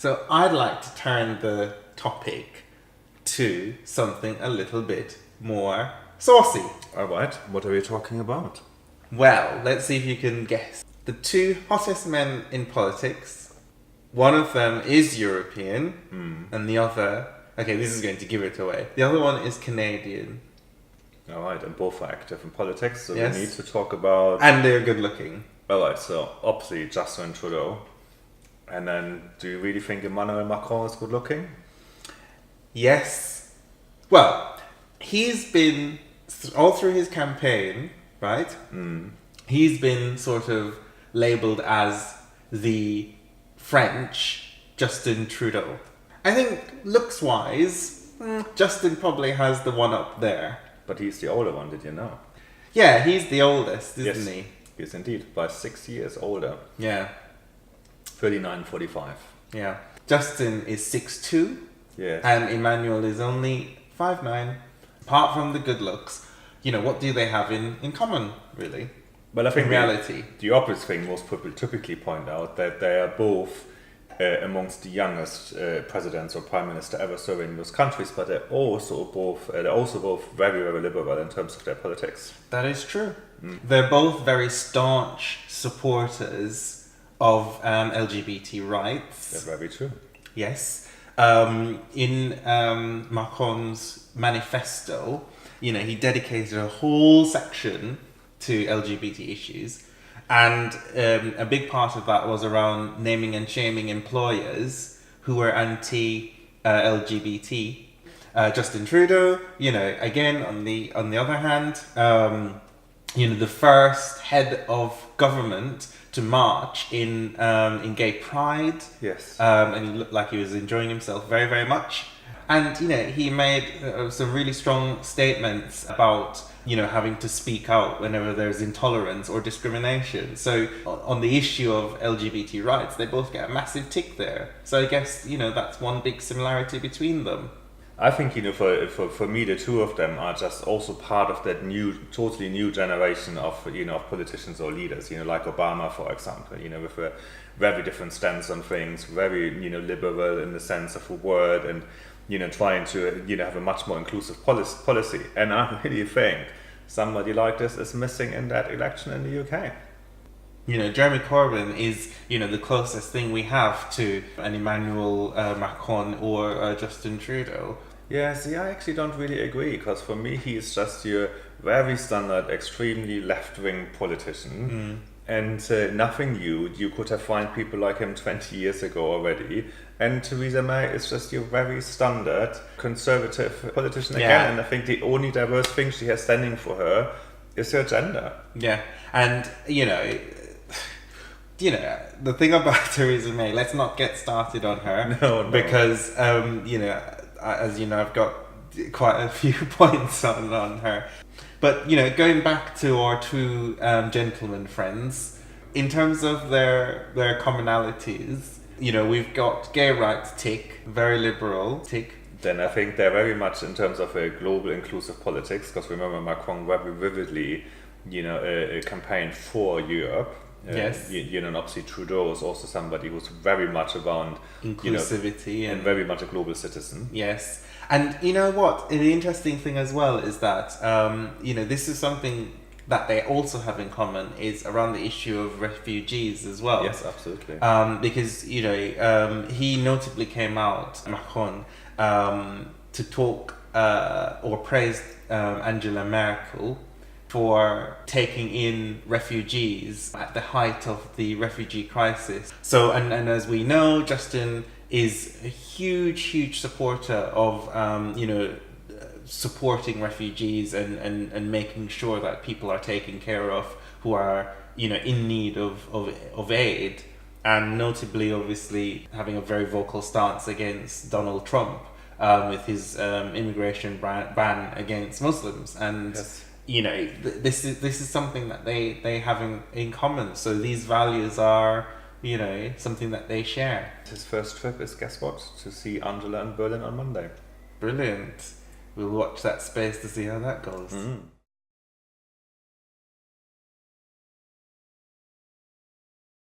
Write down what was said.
So I'd like to turn the topic to something a little bit more saucy. All right, what are we talking about? Well, let's see if you can guess. The two hottest men in politics, one of them is European, and the other... Okay, this is going to give it away. The other one is Canadian. All right, and both are active in politics, so Yes. we need to talk about... And they're good looking. All right, so obviously Justin Trudeau. And then, do you really think Emmanuel Macron is good looking? Yes. Well, he's been, all through his campaign, right? He's been sort of labelled as the French Justin Trudeau. I think looks-wise, Justin probably has the one up there. But he's the older one, did you know? Yeah, he's the oldest, isn't Yes. he? Yes, indeed, by 6 years older. Yeah, 39-45. yeah. Justin is 6'2", Yes. and Emmanuel is only 5'9". Apart from the good looks, what do they have in common, really? Well, I think in reality. the obvious thing most people typically point out that they are both amongst the youngest presidents or prime minister ever serving in those countries, but they're also both very, very liberal in terms of their politics. That is true. They're both very staunch supporters of LGBT rights. They're very true. Yes. In Macron's manifesto, he dedicated a whole section to LGBT issues. And a big part of that was around naming and shaming employers who were anti-LGBT. Justin Trudeau, again, on the other hand, the first head of government to march in Gay Pride. Yes. And he looked like he was enjoying himself very, very much. And, he made some really strong statements about, having to speak out whenever there's intolerance or discrimination. So on the issue of LGBT rights, they both get a massive tick there. So I guess, that's one big similarity between them. I think, for me, the two of them are just also part of that totally new generation of politicians or leaders, like Obama, for example, with a very different stance on things, very, liberal in the sense of a word, and, trying to, have a much more inclusive policy. And I really think somebody like this is missing in that election in the UK. Jeremy Corbyn is, the closest thing we have to an Emmanuel Macron or Justin Trudeau. Yeah, see, I actually don't really agree, because for me he is just your very standard, extremely left-wing politician, and nothing new. You could have found people like him 20 years ago already, and Theresa May is just your very standard conservative politician again, and I think the only diverse thing she has standing for her is her gender. Yeah, and the thing about Theresa May, let's not get started on her. No. Because, as you know, I've got quite a few points on her. But, going back to our two gentleman friends, in terms of their commonalities, we've got gay rights tick, very liberal tick. Then I think they're very much in terms of a global inclusive politics, because remember Macron very vividly, campaigned for Europe. Yes. And obviously Trudeau is also somebody who's very much around inclusivity and very much a global citizen. Yes. And you know what? The interesting thing as well is that, this is something that they also have in common is around the issue of refugees as well. Yes, absolutely. Because, he notably came out, Macron, to talk or praise Angela Merkel for taking in refugees at the height of the refugee crisis. So, and as we know, Justin is a huge supporter of, supporting refugees and making sure that people are taken care of who are, in need of aid. And notably, obviously, having a very vocal stance against Donald Trump with his immigration ban against Muslims. And Yes. This is something that they have in common. So these values are, something that they share. His first trip is, guess what? To see Angela in Berlin on Monday. Brilliant. We'll watch that space to see how that goes.